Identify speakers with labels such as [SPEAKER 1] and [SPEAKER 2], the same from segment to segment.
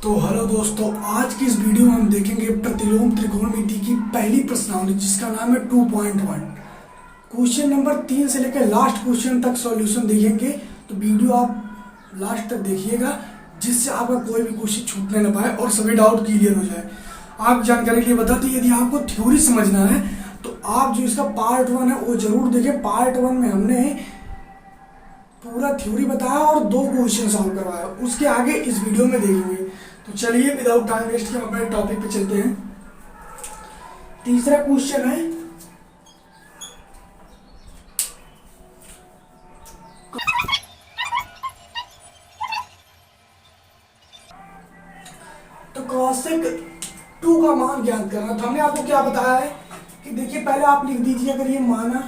[SPEAKER 1] तो हेलो दोस्तों, आज की इस वीडियो में हम देखेंगे प्रतिलोम त्रिकोणमिति की पहली प्रश्नावली जिसका नाम है 2.1। क्वेश्चन नंबर 3 से लेकर लास्ट क्वेश्चन तक सॉल्यूशन देखेंगे। तो वीडियो आप लास्ट तक देखिएगा जिससे आपका कोई भी क्वेश्चन छूटने न पाए और सभी डाउट क्लियर हो जाए। आप जानकारी के लिए बता दें, यदि आपको थ्योरी समझना है तो आप जो इसका पार्ट 1 है वो जरूर देखें। पार्ट 1 में हमने पूरा थ्योरी बताया और 2 क्वेश्चन सॉल्व करवाया, उसके आगे इस वीडियो में देखेंगे। तो चलिए विदाउट टाइम वेस्ट के अपने टॉपिक पे चलते हैं। तीसरा क्वेश्चन है तो कॉसेक 2 का मान ज्ञात करना। तो हमने आपको क्या बताया है कि देखिए, पहले आप लिख दीजिए, अगर ये माना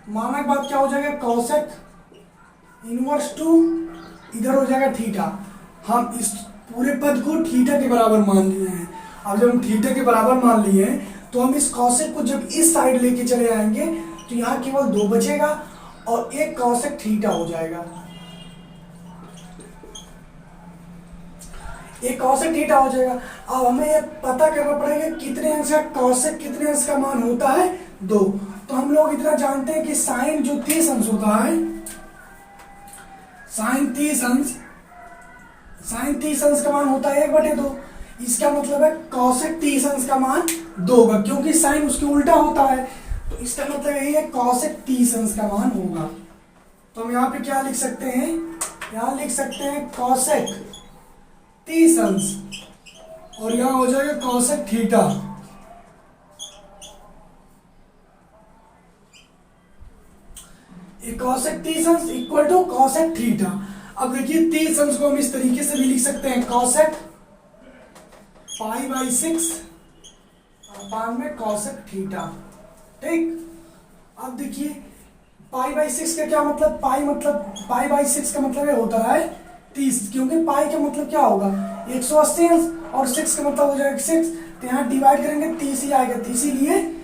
[SPEAKER 1] के बाद क्या हो जाएगा, कॉसेक इनवर्स 2 इधर हो जाएगा थीटा। हम इस पूरे पद को थीटा के बराबर मान लिए हैं। अब जब हम थीटा के बराबर मान लिए हैं तो हम इस कॉसेक को जब इस साइड लेके चले आएंगे तो यहाँ केवल 2 बचेगा और एक कॉसेक थीटा हो जाएगा। एक कॉसेक थीटा हो जाएगा। अब हमें ये पता करना पड़ेगा कितने अंश का कॉसेक कितने अंश का मान होता है, 2। तो हम लोग इतना जानते हैं कि साइन जो 30 अंश होता है, साइन 30 अंश का मान होता है 1/2। इसका मतलब है कॉसेक 30 अंश का मान 2 होगा, क्योंकि साइन उसके उल्टा होता है। तो इसका मतलब यही है कॉसेक 30 अंश का मान होगा। तो हम यहाँ पे क्या लिख सकते हैं, यहाँ लिख सकते हैं कॉसेक 30 अंश और यहाँ हो जाएगा कॉसेक थीटा। कॉसेक 30 अंश इक्वल टू कॉसेक थीटा। अब देखिए 30 अंश को हम इस तरीके से भी लिख सकते हैं, कॉसेक π/6 अपान में कॉसेक थीटा। ठीक, अब देखिए π/6 का क्या मतलब, π/6 का मतलब ये होता है 30, क्योंकि पाई का मतलब क्या होगा 180 अंश और 6 का मतलब हो जाएगा 6। तो यहाँ डिवाइड करेंगे 30 ही आएगा, तो इसीलिए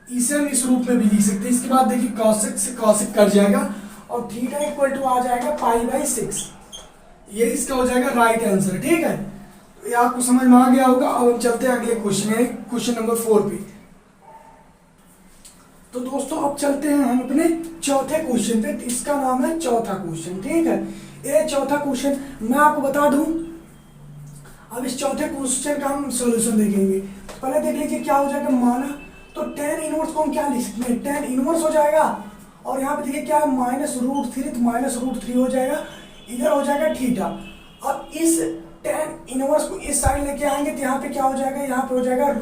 [SPEAKER 1] इसे हम इस रूप में भी लिख सकते हैं। इसके बाद देखिए कॉसेक से कॉसेक कट जाएगा और थीटा इक्वल टू आ जाएगा π/6। ये इसका हो जाएगा राइट आंसर। ठीक है, तो ये आपको समझ में आ गया होगा। अब हम चलते हैं अगले क्वेश्चन है, क्वेश्चन नंबर 4 पे। तो दोस्तों अब चलते हैं हम अपने चौथे क्वेश्चन पे। इसका नाम है चौथा क्वेश्चन। ठीक है, ये चौथा क्वेश्चन मैं आपको बता दूं। अब इस चौथे क्वेश्चन का हम सॉल्यूशन देखेंगे। पहले देख लीजिए क्या हो जाएगा, माना तो tan इनवर्स को हम क्या लिख सकते हैं, tan इनवर्स हो जाएगा और यहाँ पे देखिए क्या है -√3, तो -√3 हो जाएगा, इधर हो जाएगा थीटा। अब इस tan इनवर्स को इस साइड लेके आएंगे तो यहाँ पे क्या हो जाएगा, यहाँ पे हो जाएगा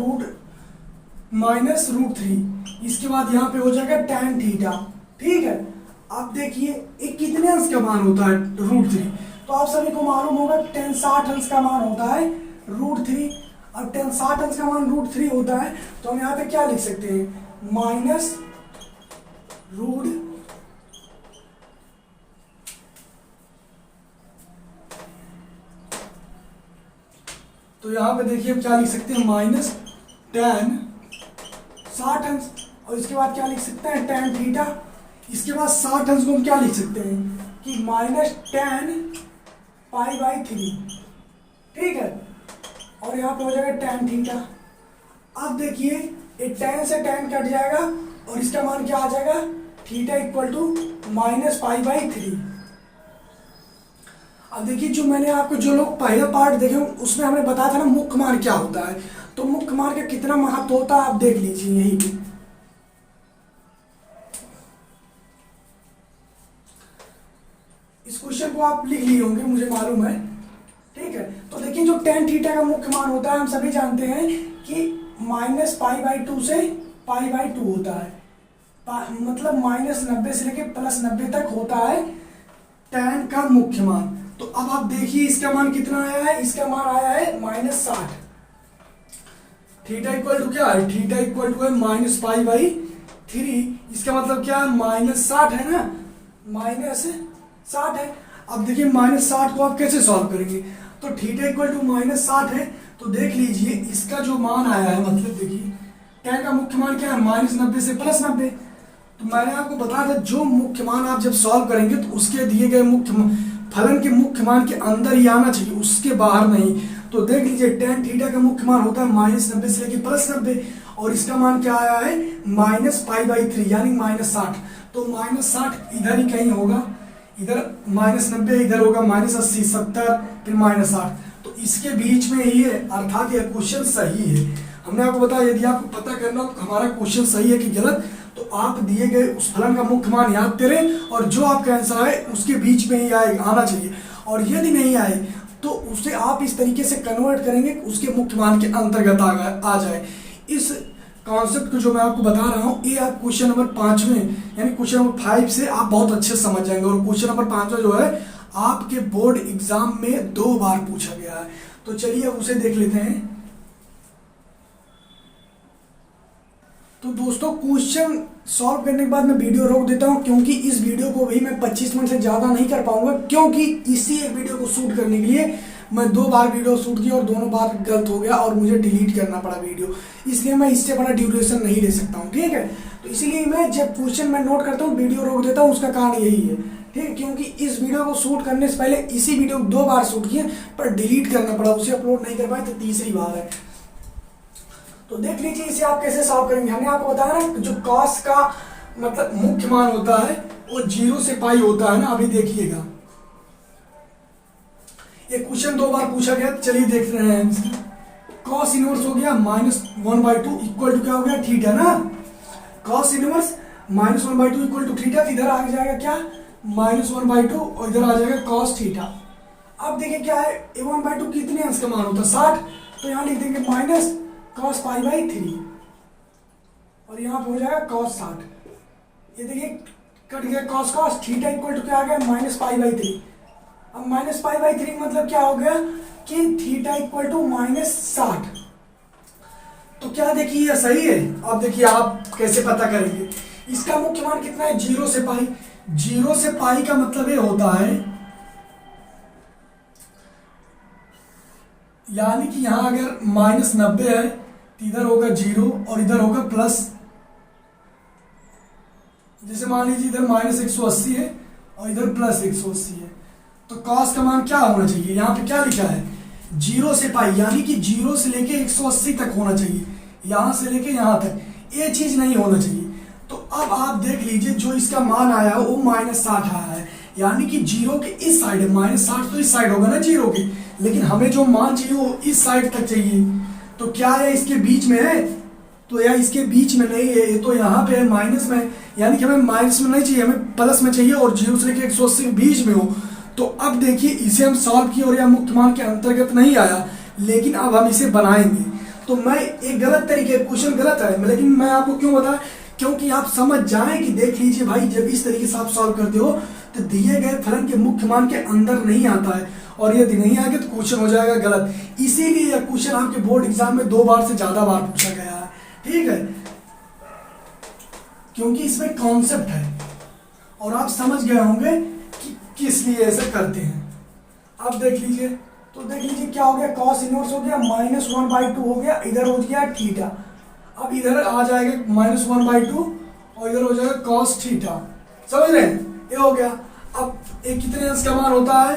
[SPEAKER 1] -√3। इसके बाद यहाँ पे हो जाएगा tan थीटा। ठीक है, अब देखिए ये कितने अंश का मान होता है, √3। तो आप सभी को मालूम होगा tan 60 अंश का मान होता है √3। अब tan 60 अंश का मान √3 होता है, तो हम यहाँ पे क्या लिख सकते हैं, माइनस रूट तो यहाँ पे देखिए हम क्या लिख सकते हैं, माइनस tan 60 अंश और इसके बाद क्या लिख सकते हैं, tan थीटा। इसके बाद 60 अंश को हम क्या लिख सकते हैं कि -tan π/3। ठीक है, और यहाँ पे हो जाएगा tan थीटा। अब देखिए ये tan से tan कट जाएगा और इसका मान क्या आ जाएगा, थीटा इक्वल टू -π/3। अब देखिए जो मैंने आपको जो लोग पहला पार्ट देखे उसमें हमें बताया था ना मुख्य मान क्या होता है। तो मुख्य मान का कितना महत्व होता है आप देख लीजिए यहीं पे। इस क्वेश्चन को आप लिख लिए होंगे, मुझे मालूम है। ठीक है, तो देखिए जो tan थीटा का मुख्य मान होता है हम सभी जानते हैं कि -π/2 से π/2 होता है। मतलब -90 से लेके +90 तक होता है tan का मुख्य मान। तो अब आप देखिए इसका मान कितना आया है, इसका मान आया है -60। थीटा इक्वल टू क्या है, थीटा इक्वल टू है -π/3। इसका मतलब क्या है, -60 है ना, -60 है। अब देखिए -60 को आप कैसे सॉल्व करेंगे, तो थीटा इक्वल टू -60 है। तो देख लीजिए इसका जो मान आया है, मतलब देखिए tan का मुख्य मान क्या है, -90 से +90। तो मैंने आपको बताया था जो मुख्य मान आप जब सॉल्व करेंगे तो उसके दिए गए मुख्य फलन के मुख्य मान के अंदर ही आना चाहिए, उसके बाहर नहीं। तो देख लीजिए टेन थीटा का मुख्य मान होता है -90 से लेके +90, और इसका मान क्या आया है -π/3 यानी -60। तो -60 इधर ही कहीं होगा, इधर -90 इधर होगा -80 70 फिर -60, तो इसके बीच में ही है, अर्थात यह क्वेश्चन सही है। हमने आपको बताया यदि आपको पता करना हो हमारा क्वेश्चन सही है कि गलत, तो आप दिए गए उस फलन का मुख्य मान याद करें और जो आपका आंसर है उसके बीच में ही आना चाहिए, और यदि नहीं आए तो उसे आप इस तरीके से कन्वर्ट करेंगे उसके मुख्य मान के अंतर्गत आ जाए। इस कॉन्सेप्ट को जो मैं आपको बता रहा हूँ ये आप क्वेश्चन नंबर 5 में यानी क्वेश्चन नंबर 5 से आप बहुत अच्छे से समझ जाएंगे, और क्वेश्चन नंबर 5 जो है आपके बोर्ड एग्जाम में 2 बार पूछा गया है। तो चलिए अब उसे देख लेते हैं। तो दोस्तों क्वेश्चन सॉल्व करने के बाद मैं वीडियो रोक देता हूं, क्योंकि इस वीडियो को भी मैं 25 मिनट से ज़्यादा नहीं कर पाऊंगा, क्योंकि इसी एक वीडियो को शूट करने के लिए मैं 2 बार वीडियो शूट किया और दोनों बार गलत हो गया और मुझे डिलीट करना पड़ा वीडियो, इसलिए मैं इससे बड़ा ड्यूरेशन नहीं ले सकता हूँ। ठीक है, तो इसीलिए मैं जब क्वेश्चन मैं नोट करता हूँ वीडियो रोक देता हूँ, उसका कारण यही है। ठीक है, क्योंकि इस वीडियो को शूट करने से पहले इसी वीडियो को 2 बार शूट किए पर डिलीट करना पड़ा, उसे अपलोड नहीं कर पाए, तो तीसरी बार है। तो देख लीजिए इसे आप कैसे सॉल्व करेंगे। हमने आपको बताया ना जो कॉस का मतलब मुख्य मान होता है वो 0 से पाई होता है ना। अभी देखिएगा ये क्वेश्चन 2 बार पूछा गया, चलिए देख रहे हैं। कॉस इनवर्स हो गया -1/2 इक्वल टू क्या हो गया थीटा ना। Cos inverse -1/2 equal to theta, इधर आ जाएगा क्या -1/2 और इधर आ जाएगा कॉस थीटा। अब देखिए क्या है 1/2 कितने अंश का मान होता है 60, तो यहाँ लिख देंगे माइनस cos π/3 और यहाँ पे हो जाएगा cos 60। ये देखिए कट गया cos थीटा इक्वल टू क्या आ गया -π/3। अब -π/3 मतलब क्या हो गया कि थीटा इक्वल टू -60। तो क्या देखिए ये सही है। अब देखिए आप कैसे पता करेंगे, इसका मुख्य मान कितना है 0 से पाई। 0 से पाई का मतलब ये होता है यानी कि यहाँ अगर -90 है तो इधर होगा 0 और इधर होगा प्लस, जैसे मान लीजिए इधर -180 है और इधर +180 है, तो cos का मान क्या होना चाहिए। यहाँ पे क्या लिखा है 0 से पाई, यानी कि 0 से लेके 180 तक होना चाहिए, यहाँ से लेके यहाँ तक, ये चीज नहीं होना चाहिए। तो अब आप देख लीजिए जो इसका मान आया है वो -60 आया है, यानी कि 0 के इस साइड है, -60 तो इस साइड होगा ना 0 के, लेकिन हमें जो मान चाहिए वो इस साइड तक चाहिए। तो क्या है इसके बीच में है, तो या इसके बीच में नहीं है, तो यहाँ पे है माइनस में, यानी कि हमें माइनस में नहीं चाहिए, हमें प्लस में चाहिए और 0 से लेकर 180 के बीच में हो। तो अब देखिए इसे हम सॉल्व किए और यह मुक्त मान के अंतर्गत नहीं आया, लेकिन अब हम इसे बनाएंगे। तो मैं एक गलत तरीके क्वेश्चन गलत है, लेकिन मैं आपको क्यों बताया, क्योंकि आप समझ जाएं कि देख लीजिए भाई जब इस तरीके से आप सॉल्व करते हो तो दिए गए फलन के मुख्य मान के अंदर नहीं आता है, और यदि नहीं आएगा तो क्वेश्चन हो जाएगा गलत। इसीलिए यह क्वेश्चन आपके बोर्ड एग्जाम में 2 बार से ज्यादा बार पूछा गया है। ठीक है, क्योंकि इसमें कॉन्सेप्ट है और आप समझ गए होंगे कि किस लिए ऐसा करते हैं। अब देख लीजिए, तो देख लीजिए क्या हो गया cos इनवर्स हो गया -1/2 हो गया, इधर हो गया थीटा। अब इधर आ जाएगा -1/2 और इधर हो जाएगा cos थीटा, समझ रहे हैं, ये हो गया। अब एक कितने अंश का मान होता है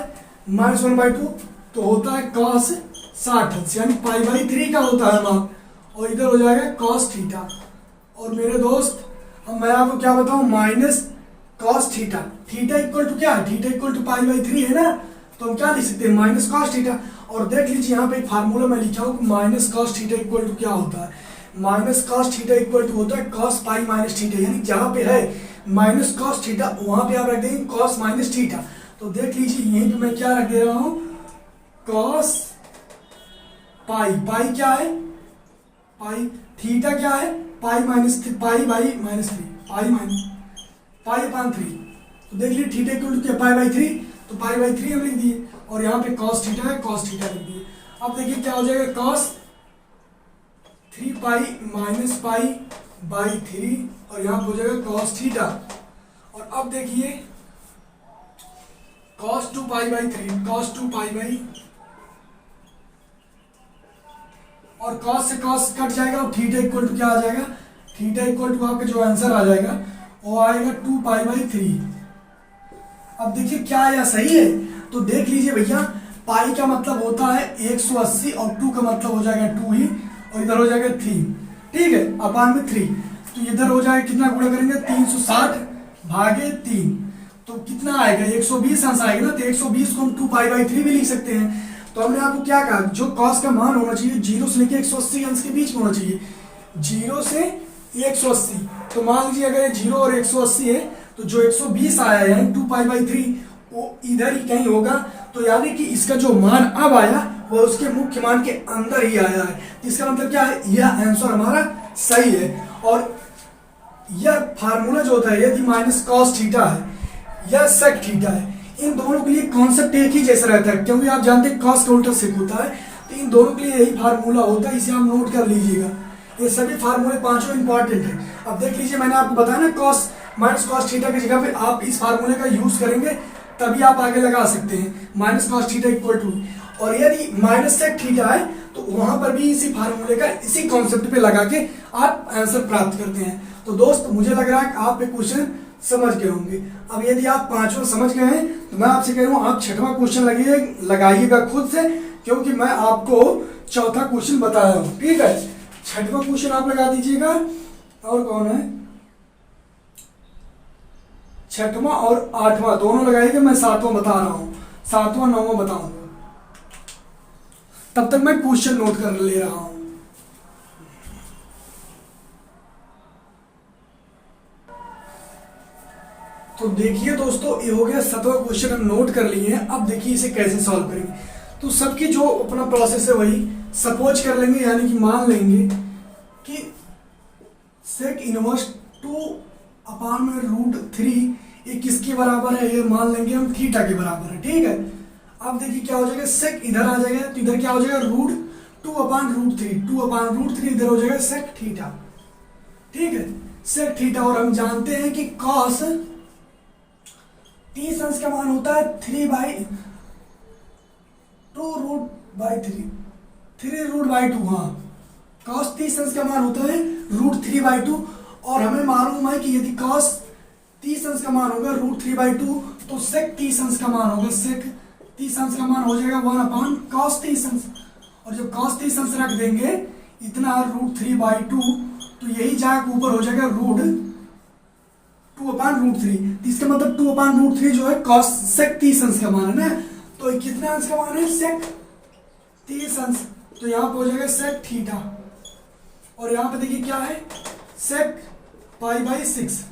[SPEAKER 1] -1/2, तो होता है cos 60 यानी π/3 का होता है मान, और इधर हो जाएगा cos थीटा। और मेरे दोस्त अब मैं आपको क्या बताऊं -cos theta, theta equal to क्या है, थीटा इक्वल टू π/3 है ना, तो हम क्या लिख सकते हैं -cos थीटा। और देख लीजिए यहाँ पे एक फार्मूला मैं लिखा हूँ -cos थीटा इक्वल टू क्या होता है, -cos थीटा इक्वल टू होता है cos π - थीटा, यानी जहाँ पे है -cos थीटा वहां पे आप रख देंगे cos - थीटा। तो देख लीजिए यहीं पे मैं क्या रख दे रहा हूं cos पाई, पाई क्या है पाई, थीटा क्या है पाई -3 पाई/3। तो देख लीजिए थीटा इक्वल टू क्या π/3, तो π/3 हम लिख दिए और यहाँ पे cos थीटा है cos थीटा लिख दिए। अब देखिए क्या हो जाएगा cos 3 π-π/3 और यहाँ पे हो जाएगा cos थीटा। और अब देखिए cos 2π/3 cos 2π और cos से cos कट जाएगा और थीटा इक्वल टू क्या आ जाएगा, थीटा इक्वल टू आपका जो आंसर आ जाएगा वो आएगा 2π/3। अब देखिए क्या यह सही है, तो देख लीजिए भैया पाई का मतलब होता है 180 और 2 का मतलब हो जाएगा 2 ही, और इधर हो जाएगा 3, ठीक है, अपान में 3। तो इधर हो जाएगा कितना गुणा करेंगे 360 भागे 3, तो कितना आएगा 120 अंश आएगा ना। तो 120 को हम 2 पाई बाई 3 भी लिख सकते हैं। तो हमने आपको क्या कहा, जो कॉस का मान होना चाहिए 0 से लेके 180 अंश के बीच में होना चाहिए, 0 से 180। तो मान लीजिए अगर ये 0 और 180 है तो जो 120 आया है 2 पाई बाई 3 वो इधर ही कहीं होगा। तो यानी कि इसका जो मान अब आया वो उसके मुख्य मान के अंदर ही आया है। इसका मतलब क्या है, यह आंसर हमारा सही है। और यह फार्मूला जो होता है यदि माइनस कॉस थीटा है या सेक थीटा है, इन दोनों के लिए कॉन्सेप्ट एक ही जैसा रहता है, क्योंकि आप जानते हैं कॉस का उल्टा सेक होता है। तो इन दोनों के लिए यही फार्मूला होता है, इसे आप नोट कर लीजिएगा। ये सभी फार्मूले पांचों इंपॉर्टेंट है। अब देख लीजिए मैंने आपको बताया ना, कॉस माइनस कॉस थीटा की जगह पे आप इस फार्मूले का यूज करेंगे तभी आप आगे लगा सकते हैं, minus cos theta equal to. और यदि माइनस सेक थीटा है तो वहां पर भी इसी फार्मूले का इसी कॉन्सेप्ट पे लगा के आप आंसर प्राप्त करते हैं। तो दोस्त मुझे लग रहा है कि आप ये क्वेश्चन समझ गए होंगे। अब यदि आप पांचवा समझ गए हैं तो मैं आपसे कह रहा हूं आप छठवां क्वेश्चन लगाइएगा खुद से, क्योंकि मैं आपको चौथा क्वेश्चन बताया हूं, ठीक है। छठवां क्वेश्चन आप लगा दीजिएगा। और कौन है, छठवां और आठवां दोनों लगाइएगा, मैं सातवां बता रहा हूं, सातवां नौवां बताऊंगा। तब तक मैं क्वेश्चन नोट कर ले रहा हूं। तो देखिए दोस्तों, ये हो गया 7वां क्वेश्चन, हम नोट कर लिए हैं। अब देखिए इसे कैसे सॉल्व करेंगे। तो सबकी जो अपना प्रोसेस है वही सपोज कर लेंगे, यानी कि मान लेंगे कि सेक इनवर्स 2 अपान में √3 ये किसके बराबर है, ये मान लेंगे हम थीटा के बराबर है, ठीक है। अब देखिए क्या हो जाएगा, सेक इधर आ जाएगा तो इधर क्या हो जाएगा √2 अपान √3, 2 अपान √3 इधर हो जाएगा सेक थीटा, ठीक है, सेक थीटा। और हम जानते हैं कि कॉस 30 अंश का मान होता है 3/2 √3, 3√2, हाँ, कॉस 30 अंश का मान होता है √3/2। और हमें मालूम है कि यदि कॉस 30 अंश का मान होगा √3/2 तो सेक 30 अंश का मान होगा, सेक 30 अंश का मान हो जाएगा 1 अपान कॉस 30 अंश। और जब कॉस 30 अंश रख देंगे इतना √3/2 तो यही जाकर ऊपर हो जाएगा √2 अपान √3। इसका मतलब 2 अपान √3 जो है कॉस सेक 30 अंश का मान है ना। तो कितने अंश का मान है, सेक 30 अंश। तो यहाँ पे हो जाएगा सेक थीटा। और यहाँ पे देखिए क्या है, सेक π/6।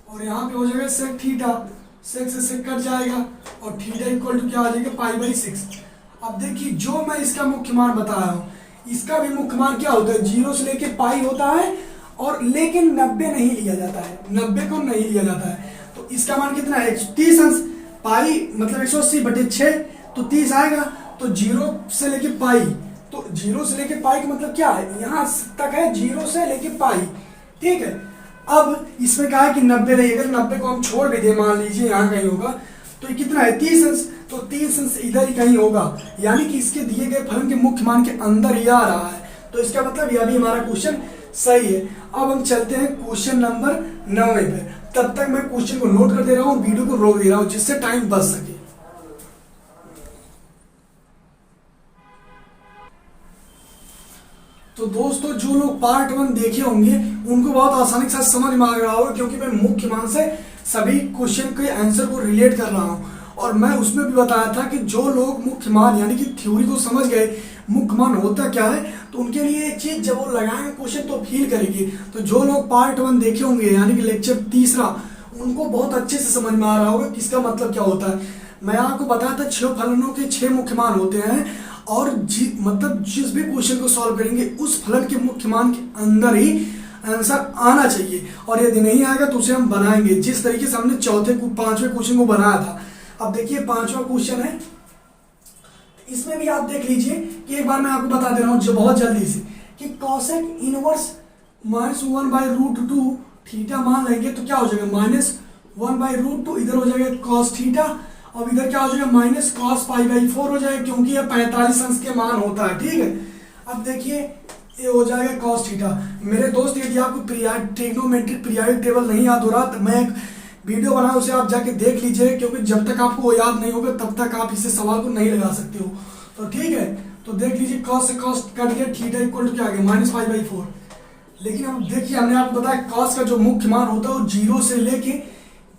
[SPEAKER 1] और यहाँ पे हो जाएगा सेक थीटा, सेक से सेक कट जाएगा और थीटा इक्वल टू क्या आ जाएगा π/6। अब देखिए जो मैं इसका मुख्य मान बताया हूँ, इसका भी मुख्य मान क्या होता है, 0 से लेके पाई होता है, और लेकिन 90 नहीं लिया जाता है, 90 को नहीं लिया जाता है। तो इसका मान कितना है, 30 अंश, पाई मतलब 180/6 तो 30 आएगा। तो 0 से लेके पाई, तो 0 से लेके पाई का मतलब क्या है, यहां तक है 0 से लेके पाई, ठीक है। अब इसमें कहा है कि 90 नहीं, अगर 90 को हम छोड़ भी दे, मान लीजिए यहाँ कहीं होगा, तो ये कितना है 30 अंश, तो 30 अंश इधर ही कहीं होगा, यानी कि इसके दिए गए फलन के मुख्य मान के अंदर ही आ रहा है। तो इसका मतलब यह भी हमारा क्वेश्चन सही है। अब हम चलते हैं क्वेश्चन नंबर 9 पे। तब तक मैं क्वेश्चन को नोट कर दे रहा हूँ, वीडियो को रोक दे रहा हूँ जिससे टाइम बच सके। तो दोस्तों जो लोग पार्ट 1 देखे होंगे उनको बहुत आसानी के साथ समझ में आ रहा होगा, क्योंकि मैं मुख्य मान से सभी क्वेश्चन के आंसर को रिलेट कर रहा हूँ। और मैं उसमें भी बताया था कि जो लोग मुख्य मान यानी कि थ्योरी को समझ गए मुख्य मान होता क्या है, तो उनके लिए एक चीज जब वो लगाएंगे क्वेश्चन तो फील करेंगे। तो जो लोग पार्ट 1 देखे होंगे यानी कि लेक्चर 3 उनको बहुत अच्छे से समझ में आ रहा होगा किसका मतलब क्या होता है। मैं आपको बताया था 6 फलनों के 6 मुख्य मान होते हैं, और मतलब जिस भी क्वेश्चन को सॉल्व करेंगे उस फलन के मुख्य मान के अंदर ही आंसर आना चाहिए। और यदि नहीं आएगा तो उसे हम बनाएंगे जिस तरीके से हमने 5वें क्वेश्चन को बनाया था। अब देखिए 5वां क्वेश्चन है, इसमें भी आप देख लीजिए कि एक बार मैं आपको बता दे रहा हूं जो बहुत जल्दी से कि कॉसेक इनवर्स -1/√2 थीटा मान लेंगे तो क्या हो जाएगा -1/√2, इधर हो जाएगा कॉस थीटा, अब इधर क्या हो जाएगा माइनस कॉस π/4 हो जाएगा, क्योंकि यह 45 अंश के मान होता है, ठीक है। अब देखिए ये हो जाएगा कॉस थीटा। मेरे दोस्त यदि आपको ट्रिग्नोमेट्रिक पीरियोडिक टेबल नहीं याद हो रहा तो मैं वीडियो बनाया उसे आप जाके देख लीजिए, क्योंकि जब तक आपको वो याद नहीं होगा तब तक आप इसे सवाल को नहीं लगा सकते हो। तो ठीक है, तो देख लीजिए कॉस से कॉस कट गया, थीटा इक्वल टू क्या आ गया -π/4। लेकिन अब देखिए हमने आपको बताया कॉस का जो मुख्य मान होता है वो 0 से लेके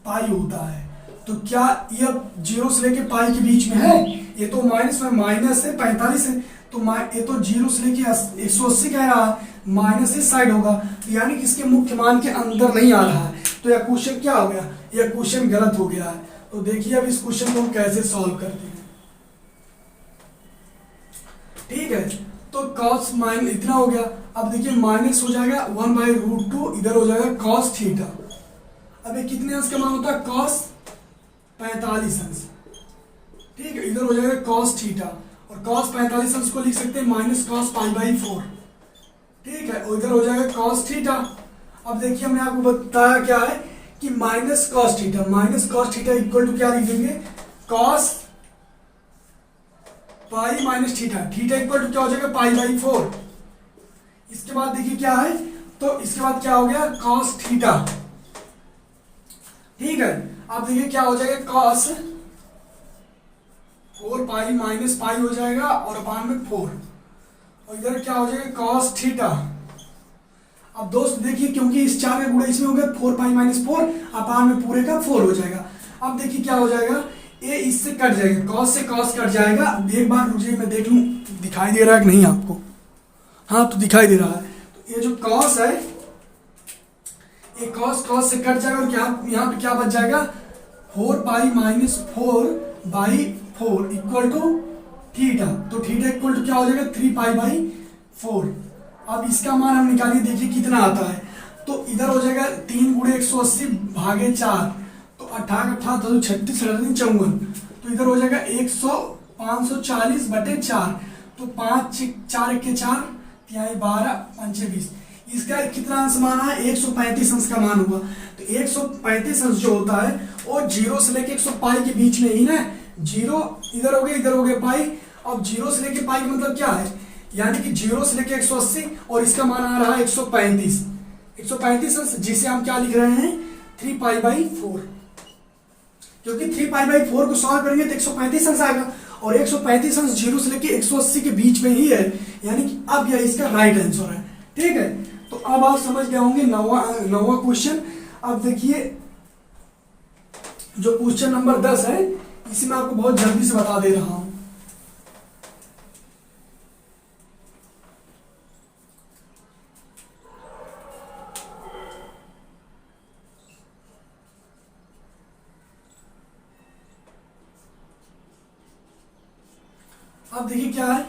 [SPEAKER 1] पाई होता है। तो क्या ये 0 से लेके पाई के बीच में है? ये तो माइनस में माइनस है 45 है, तो ये तो 0 से लेके 180 कह रहा है, माइनस इस साइड होगा, तो यानी कि इसके मुख्य मान के अंदर नहीं आ रहा है। तो यह क्वेश्चन क्या हो गया? यह क्वेश्चन गलत हो गया है। तो देखिए अब इस क्वेश्चन को हम कैसे सॉल्व करते हैं। ठीक है, तो cos माइनस इतना हो गया। अब देखिए माइनस हो जाएगा 1/√2, इधर हो जाएगा cos थीटा। अब ये कितने अंश का मान होता है? cos 45 अंश। ठीक है, इधर हो जाएगा cos थीटा, और cos 45 अंश को लिख सकते हैं -cos π/4। ठीक है, और इधर हो जाएगा cos थीटा। अब देखिए हमने आपको बताया क्या है कि -cos थीटा इक्वल टू क्या लिख देंगे? cos pi minus theta, theta equal to क्या हो जाएगा? π/4। इसके बाद देखिए क्या है, तो इसके बाद क्या हो गया? cos theta. ठीक है, अब देखिए क्या हो जाएगा? cos 4 माइनस पाई हो जाएगा और अपान में 4, और इधर क्या हो जाएगा? cos theta. अब दोस्त देखिए क्योंकि इस 4 का गुणा इसमें हो गया 4 माइनस 4, अपान में पूरे का 4 हो जाएगा। अब देखिए क्या हो जाएगा? ये इससे कट जाएगा, cos से cos कट जाएगा। एक बार रुकिए मैं देख लूं दिखाई दे रहा है कि नहीं आपको। हाँ, तो दिखाई दे रहा है। तो ये जो cos है, ये cos से कट जाएगा, और क्या यहाँ पे क्या बच जाएगा? 4 माइनस 4/4 इक्वल टू थीटा। तो थीटा इक्वल टू क्या हो जाएगा? 3π/4। अब इसका मान हम निकालिए, देखिए कितना आता है। तो इधर हो जाएगा 3 × 180 भागे 4, तो 18 36 54। तो इधर हो जाएगा 540/4, तो 5 4 के 4 12 5 20। इसका कितना अंश माना है? 135 अंश का मान हुआ। तो 135 अंश जो होता है वो 0 से लेके 100 पाई के बीच में ही ना, 0 इधर हो गया, इधर हो गया पाई। अब 0 से लेके पाई का मतलब क्या है? यानी कि 0 से लेके 180, और इसका मान आ रहा है 135 अंश, जिसे हम क्या लिख रहे हैं? 3π/4। क्योंकि 3π/4 को सॉल्व करेंगे तो 135 अंश आएगा, और 135 अंश 0 से लेके 180 के बीच में ही है, यानी कि अब यह इसका राइट आंसर है। ठीक है, तो अब आप समझ गए होंगे नौवां क्वेश्चन। अब देखिए जो क्वेश्चन नंबर 10 है, इसे मैं आपको बहुत जल्दी से बता दे रहा हूं। अब देखिए क्या है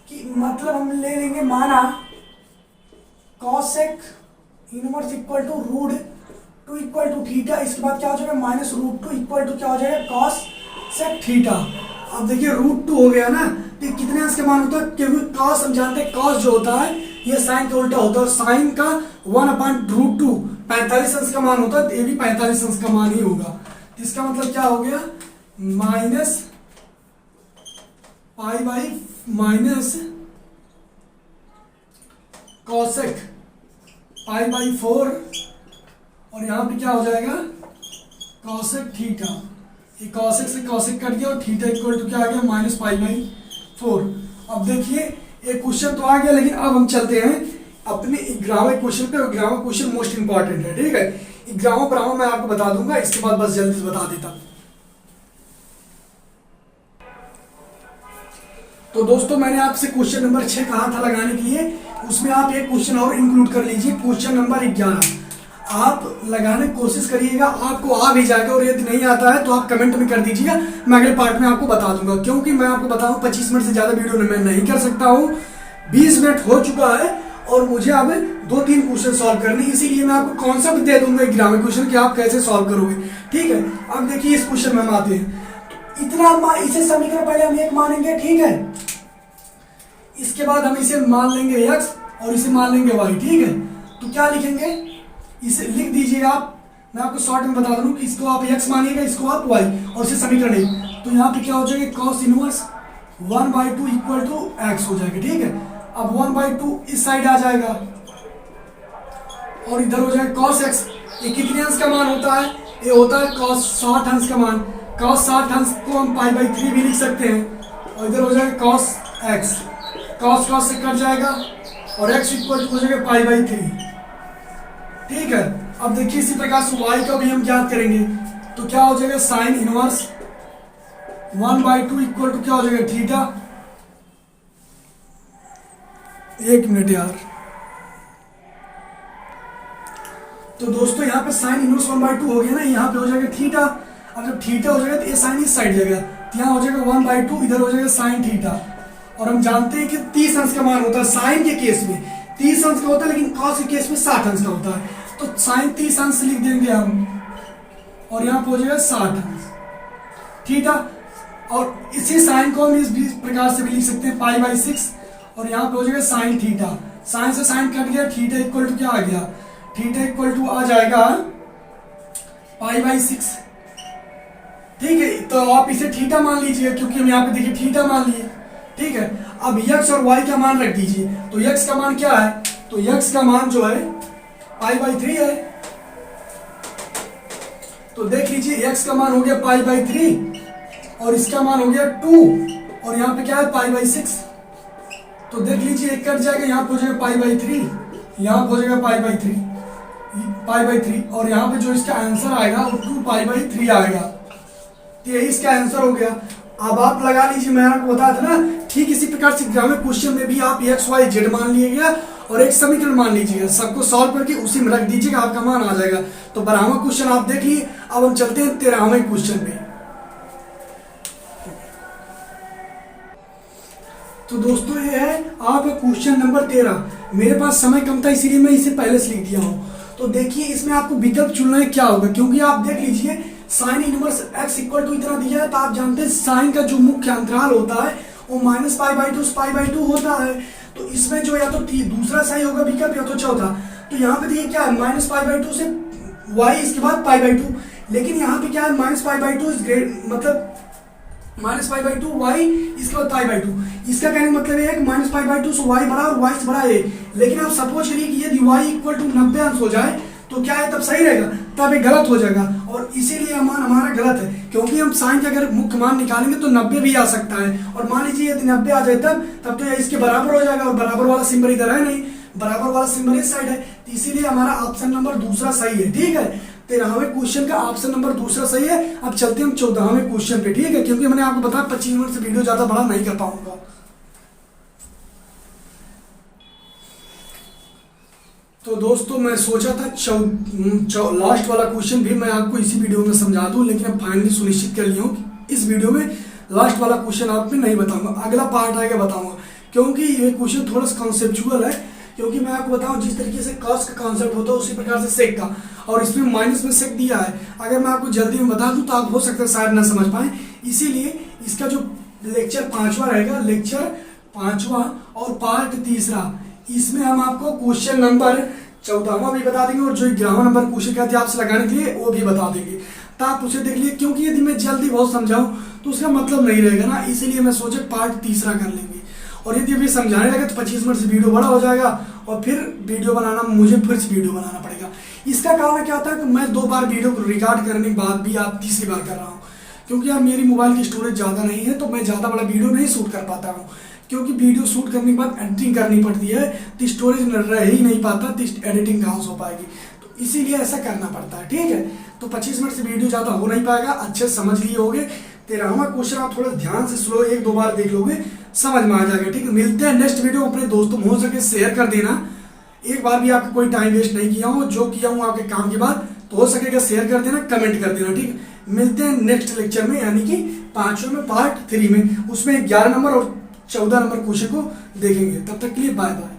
[SPEAKER 1] कि मतलब हम ले लेंगे, माना cosec inverse equal to √2 equal to theta. इसके बाद क्या हो जाएगा? -√2 इक्वल टू क्या हो जाएगा? cosec theta. अब देखिए √2 हो गया ना, तो कितने अंश का मान होता है? क्योंकि cos हम जानते हैं cos जो होता है ये साइन का उल्टा होता है, और साइन का 1/√2 45 अंश का मान होता है, तो ये भी 45 अंश का मान ही होगा। तो इसका मतलब क्या हो गया? cosec π/4, और यहां पे क्या हो जाएगा? cosec theta. ये cosec से cosec कट गया, और थीटा इक्वल टू क्या आ गया? -π/4। अब देखिए ये क्वेश्चन तो आ गया, लेकिन अब हम चलते हैं अपने ग्रामर क्वेश्चन पे। ग्रामर क्वेश्चन मोस्ट इंपॉर्टेंट है। ठीक है, ग्रामर मैं आपको बता दूंगा, इसके बाद बस जल्दी से बता देता। तो दोस्तों मैंने आपसे क्वेश्चन नंबर 6 कहा था लगाने के लिए, उसमें आप एक क्वेश्चन और इंक्लूड कर लीजिए, क्वेश्चन नंबर 11। आप लगाने की कोशिश करिएगा, आपको आ भी जाएगा, और यदि नहीं आता है तो आप कमेंट में कर दीजिएगा, मैं अगले पार्ट में आपको बता दूंगा। क्योंकि मैं आपको बताऊं 25 मिनट से ज्यादा वीडियो मैं नहीं कर सकता हूं, 20 मिनट हो चुका है, और मुझे अब 2-3 क्वेश्चन सॉल्व करने, इसीलिए मैं आपको कॉन्सेप्ट दे दूंगा ग्रामर क्वेश्चन कि आप कैसे सॉल्व करोगे। ठीक है, अब देखिए इस क्वेश्चन में हम आते हैं। इतना इसे समीकरण पहले हम एक मानेंगे, ठीक है, इसके बाद हम इसे मान लेंगे x और इसे मान लेंगे y। ठीक है, तो क्या लिखेंगे? इसे लिख दीजिए आप, मैं आपको शॉर्ट में बता दूं कि इसको आप x मानिएगा, इसको आप y, और इसे समीकरण एक। तो यहाँ पे क्या हो जाएगा? cos inverse 1/2 equal to x हो जाएगा। ठीक है, अब 1/2 इस साइड आ जाएगा, और इधर हो जाएगा cos x। ये कितने अंश का मान होता है? ये होता है cos 60 अंश का मान। cos 60 अंश को हम पाई बाई 3 भी लिख सकते हैं, और इधर हो जाएगा cos x, cos से कट जाएगा और x इक्वल हो जाएगा पाई बाई 3। ठीक है, अब देखिए इसी प्रकार से y का भी हम ज्ञात करेंगे, तो क्या हो जाएगा साइन इनवर्स 1/2 इक्वल टू क्या हो जाएगा थीटा। एक मिनट यार, तो दोस्तों यहाँ पे साइन इनवर्स 1/2 हो गया ना, यहाँ पे हो जाएगा थीटा। अब जब थीटा हो जाएगा तो ये साइन इस साइड जाएगा, तो यहाँ हो जाएगा 1/2, इधर हो जाएगा साइन थीटा। और हम जानते हैं कि 30 अंश का मान होता है साइन के केस में, 30 अंश का होता है, लेकिन कॉस के केस में 60 अंश का होता है, तो साइन 30 अंश लिख देंगे हम, और यहाँ पे हो जाएगा 60 अंश थीटा। और इसी साइन को हम इस प्रकार से भी लिख सकते हैं पाई बाई 6, और यहाँ पे हो जाएगा साइन थीटा। साइन से साइन कट गया, थीटा इक्वल टू क्या आ गया, थीटा इक्वल टू आ जाएगा पाई बाई 6। ठीक है, तो आप इसे थीटा मान लीजिए, क्योंकि हम यहाँ पे देखिए थीटा मान लिए। ठीक है, अब x और y का मान रख दीजिए, तो x का मान क्या है, तो x का मान जो है पाई बाई 3 है। तो देख लीजिए x का मान हो गया पाई बाई 3 और इसका मान हो गया 2, और यहाँ पे क्या है पाई बाई 6। तो देख लीजिए एक कट जाएगा, यहाँ पे हो जाएगा पाई बाई 3, यहाँ पे हो जाएगा पाई बाई 3, और यहाँ पे जो इसका आंसर आएगा वो 2 पाई बाई 3 आएगा। तो यही इसका आंसर हो गया। अब आप लगा लीजिए, मैंने आपको बताया था ना, ठीक इसी प्रकार से ग्रामीण क्वेश्चन में भी आप x y z मान लीजिएगा और एक समीकरण मान लीजिएगा, सबको सॉल्व करके उसी में रख दीजिएगा, आपका मान आ जाएगा। तो 12वां क्वेश्चन आप देख लिए। अब हम चलते हैं 13वें क्वेश्चन पे। तो दोस्तों ये है आपका क्वेश्चन नंबर 13। मेरे पास समय कम था इसीलिए मैं इसे पहले से लिख दिया हूँ। तो देखिए इसमें आपको विकल्प चुनना है क्या होगा, क्योंकि आप देख लीजिए sine inverse x equal to इतना दिया है, तो आप जानते हैं साइन का जो मुख्य अंतराल होता है वो माइनस पाई बाई 2 से पाई बाई 2 होता है। तो इसमें जो या तो दूसरा सही होगा विकल्प या तो चौथा। तो यहाँ पे देखिए क्या है, माइनस पाई बाई 2 से y इसके बाद पाई बाई 2, लेकिन यहाँ पे क्या है minus pi by 2 is great, मतलब माइनस पाई बाई 2 y इसके बाद पाई बाई 2। इसका कहने का मतलब है कि माइनस पाई बाई 2 से y बड़ा और y से बड़ा a। लेकिन आप सपोज करिए कि यदि y इक्वल टू 90 अंश हो जाए तो क्या है, तब सही रहेगा, तब ये गलत हो जाएगा, और इसीलिए मान हमारा गलत है, क्योंकि हम साइन का अगर मुख्य मान निकालेंगे तो 90 भी आ सकता है। और मान लीजिए यदि 90 आ जाए तब तो ये इसके बराबर हो जाएगा, और बराबर वाला सिंबल इधर है नहीं, बराबर वाला सिंबल इस साइड है, तो इसीलिए हमारा ऑप्शन नंबर दूसरा सही है। ठीक है, 13वें क्वेश्चन का ऑप्शन नंबर दूसरा सही है। अब चलते हैं हम 14वें क्वेश्चन पे। ठीक है, क्योंकि मैंने आपको बताया 25 मिनट से वीडियो ज्यादा बड़ा नहीं कर पाऊंगा। तो दोस्तों मैं सोचा था लास्ट वाला क्वेश्चन भी मैं आपको इसी वीडियो में समझा दूं, लेकिन अब फाइनली सुनिश्चित कर लिया हूं कि इस वीडियो में लास्ट वाला क्वेश्चन आप में नहीं बताऊंगा, अगला पार्ट आएगा बताऊंगा, क्योंकि ये क्वेश्चन थोड़ा सा कॉन्सेप्चुअल है। क्योंकि मैं आपको बताऊं जिस तरीके से कॉस का कॉन्सेप्ट होता है उसी प्रकार से सेक का, और इसमें माइनस में सेक दिया है। अगर मैं आपको जल्दी में बता दूं तो आप हो सकता है शायद ना समझ पाए, इसीलिए इसका जो लेक्चर 5वां रहेगा, लेक्चर 5वां और पार्ट 3, इसमें हम आपको क्वेश्चन नंबर 14वां भी बता देंगे, और जो 11वां नंबर क्वेश्चन कहते हैं आपसे लगाने के लिए वो भी बता देंगे, तो आप उसे देख लिए। क्योंकि यदि मैं जल्दी बहुत समझाऊं तो उसका मतलब नहीं रहेगा ना, इसीलिए मैं सोचे पार्ट 3 कर लेंगे। और यदि अभी समझाने लगे तो 25 मिनट से वीडियो बड़ा हो जाएगा, और फिर वीडियो बनाना मुझे फिर से वीडियो बनाना पड़ेगा। इसका कारण क्या होता है कि मैं 2 बार वीडियो को रिकॉर्ड करने के बाद भी आप तीसरी बार कर रहा हूँ, क्योंकि यार मेरी मोबाइल की स्टोरेज ज़्यादा नहीं है, तो मैं ज़्यादा बड़ा वीडियो नहीं शूट कर पाता हूँ। क्योंकि वीडियो शूट करने के बाद एडिटिंग करनी पड़ती है, तो स्टोरेज रह ही नहीं पाता, तो एडिटिंग कहाँ से हो पाएगी, तो इसीलिए ऐसा करना पड़ता है। ठीक है, तो 25 मिनट से वीडियो ज़्यादा हो नहीं पाएगा, अच्छे से समझ लिए होगे। 13वां क्वेश्चन आप थोड़ा ध्यान से स्लो 1-2 बार देख लोगे, समझ में आ जाएगा। ठीक है, मिलते हैं नेक्स्ट वीडियो। अपने दोस्तों में हो सके शेयर कर देना, एक बार भी आपका कोई टाइम वेस्ट नहीं किया हूँ, जो किया हूँ आपके काम के बाद, तो हो सकेगा शेयर कर देना, कमेंट कर देना। ठीक है, मिलते हैं नेक्स्ट लेक्चर में, यानी कि 5वें में पार्ट 3 में, उसमें 11 नंबर और 14 नंबर क्वेश्चन को देखेंगे। तब तक के लिए बाय बाय।